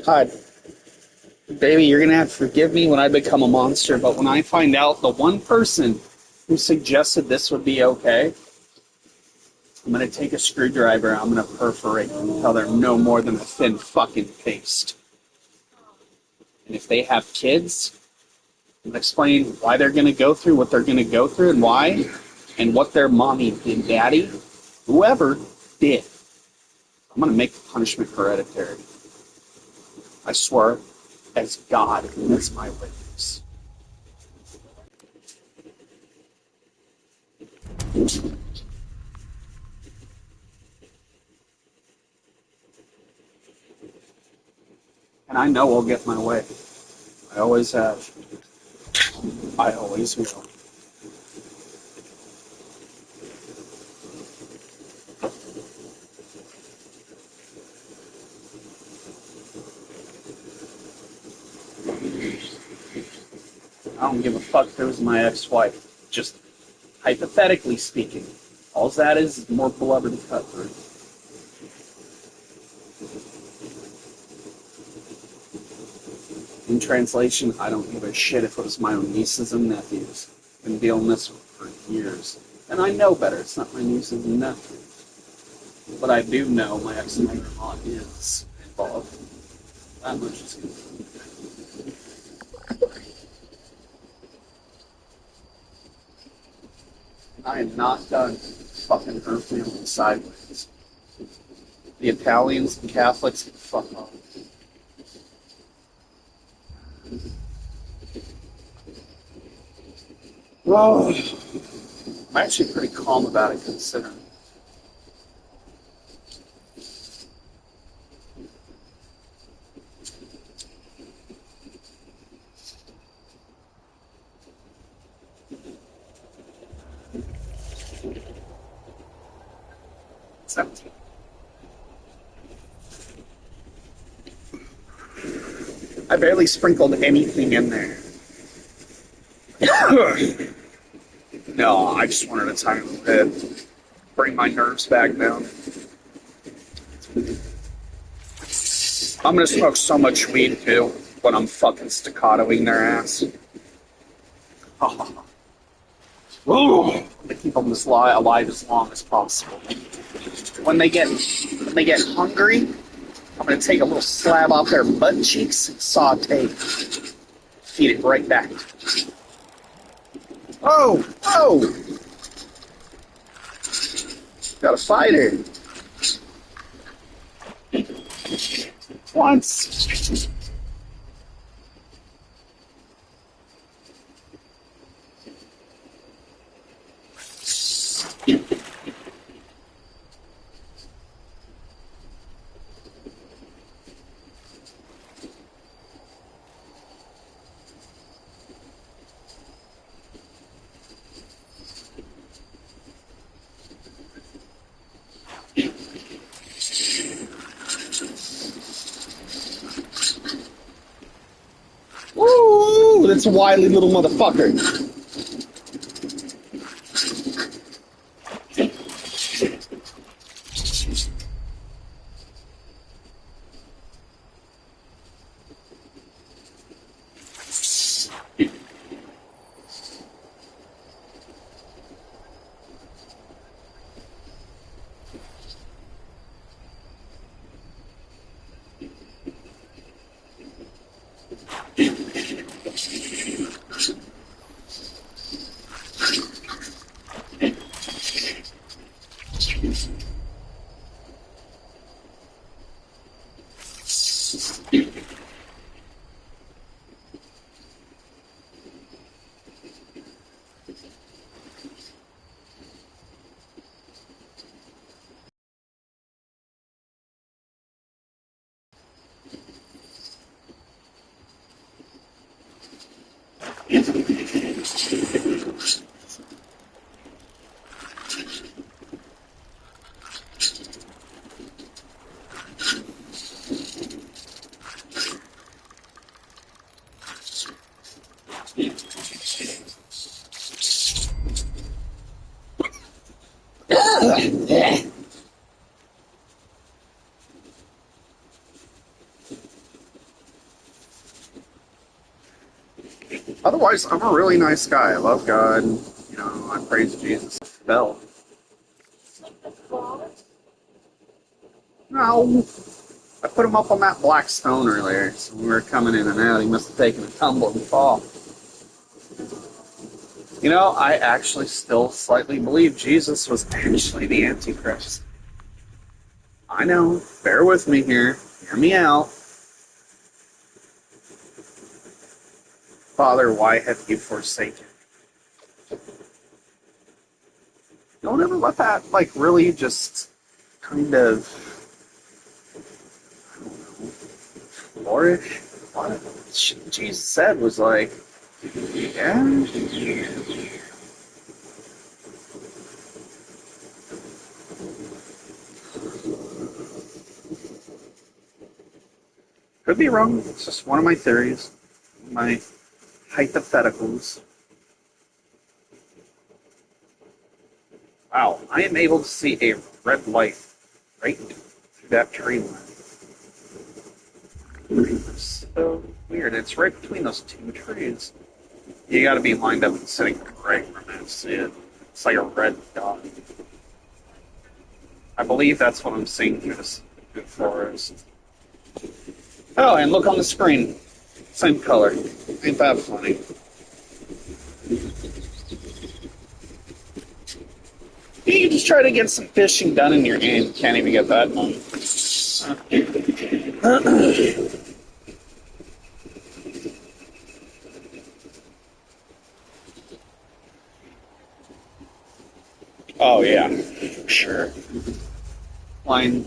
God, baby, you're gonna have to forgive me when I become a monster, but when I find out the one person who suggested this would be okay, I'm gonna take a screwdriver and I'm gonna perforate them until they're no more than a thin fucking paste. And if they have kids, I'm gonna explain why they're gonna go through what they're gonna go through and why, and what their mommy and daddy, whoever, did. I'm gonna make the punishment hereditary. I swear, as God, as my witness. And I know I'll get my way. I always have. I always will. I don't give a fuck if it was my ex-wife. Just hypothetically speaking. All that is more blubber to cut through. In translation, I don't give a shit if it was my own nieces and nephews. I've been dealing with this for years. And I know better. It's not my nieces and nephews. But I do know my ex-mother-in-law is involved. That much is good. And I am not done fucking her family sideways. The Italians and Catholics, fuck off. Well, I'm actually pretty calm about it considering. I barely sprinkled anything in there. No, I just wanted to time it, bring my nerves back down. I'm gonna smoke so much weed too when I'm fucking staccatoing their ass. Ooh, to keep them alive as long as possible. When they get hungry, I'm gonna take a little slab off their butt cheeks and saute, feed it right back. Oh, oh, got a fighter. Once. Woo! That's a wily little motherfucker. Otherwise, I'm a really nice guy. I love God. You know, I praise Jesus. Bell. No. I put him up on that black stone earlier, so when we were coming in and out, he must have taken a tumble and fall. You know, I actually still slightly believe Jesus was actually the Antichrist. I know, bear with me here, hear me out. Father, why have you forsaken? Don't ever let that, like, really just kind of, I don't know, flourish. What Jesus said was like, yeah. Could be wrong. It's just one of my theories, my hypotheticals. Wow, I am able to see a red light right through that tree line. It's so weird. It's right between those two trees. You gotta be lined up and sitting right for a minute to see it. It's like a red dot. I believe that's what I'm seeing through this forest. Oh, and look on the screen. Same color. Ain't that funny? You can just try to get some fishing done in your hand. Can't even get that done. Oh, yeah. Sure. Line.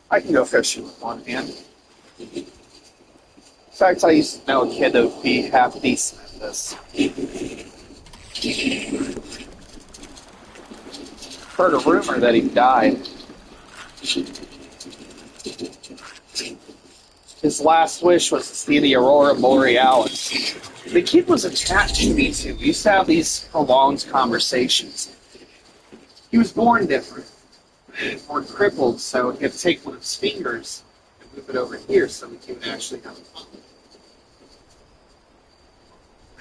I can go fishing with one hand. In fact, I used to know a kid that would be half decent at this. Heard a rumor that he died. His last wish was to see the aurora borealis. The kid was attached to me too. We used to have these prolonged conversations. He was born different, or crippled, so he had to take one of his fingers and move it over here so he could actually have fun.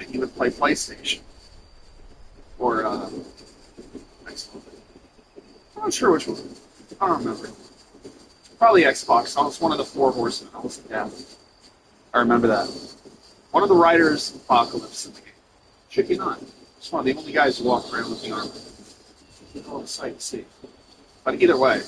And he would play PlayStation or Xbox. I'm not sure which one. I don't remember. Probably Xbox. I was one of the four horsemen. I was death. I remember that. One of the riders of Apocalypse in the game. Should you not? Just one of the only guys who walked around with the armor. All the sight to see. But either way,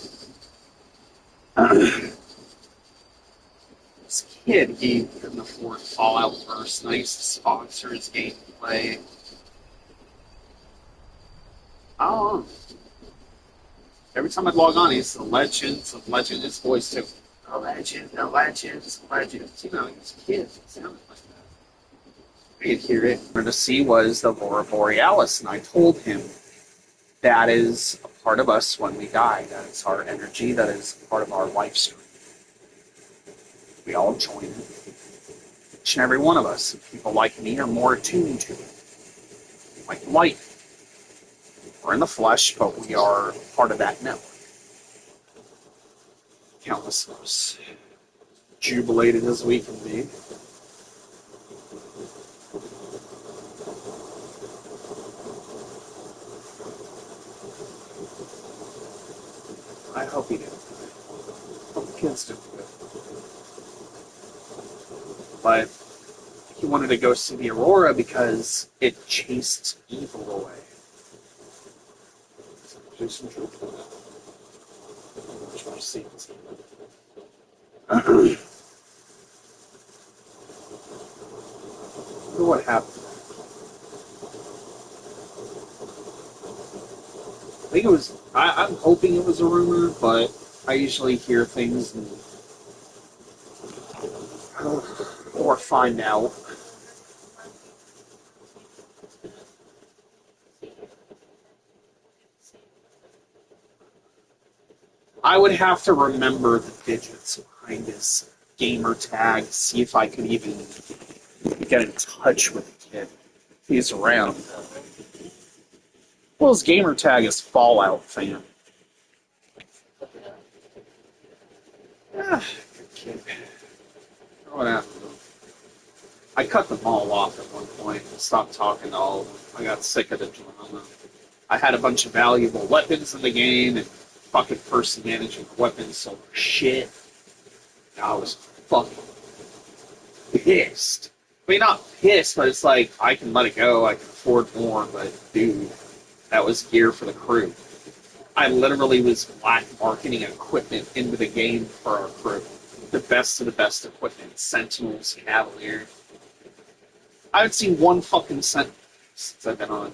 this kid, he couldn't afford Fallout Burst. And I used to sponsor his gameplay. I don't know. Every time I'd log on, he's the legends of legend. His voice too. The legend, the legends, the legends. You know, he's a kid. It sounded like that. I could hear it. What to see was the Aurora Borealis, and I told him that is a part of us when we die. That is our energy. That is part of our life stream. We all join it. Each and every one of us. People like me are more attuned to it. Like light. We're in the flesh, but we are part of that network. Countless of us, jubilated as we can be. I hope he did. I hope the kids did good. But he wanted to go see the aurora because it chased evil away. Jason Drew. Just want to see this. What happened? I think it was. I'm hoping it was a rumor, but I usually hear things and Or find out. I would have to remember the digits behind his gamer tag, see if I could even get in touch with the kid. He's around. Well, his gamer tag is Fallout fan. Ah, good kid. What happened? I cut them all off at one point. Stopped talking to all of them. I got sick of the drama. I had a bunch of valuable weapons in the game, and fucking person managing the weapons so shit. I was fucking pissed. I mean, not pissed, but it's like, I can let it go, I can afford more, but dude, that was gear for the crew. I literally was black marketing equipment into the game for our crew. The best of the best equipment. Sentinels, Cavalier. I haven't seen one fucking Sentinel since I've been on.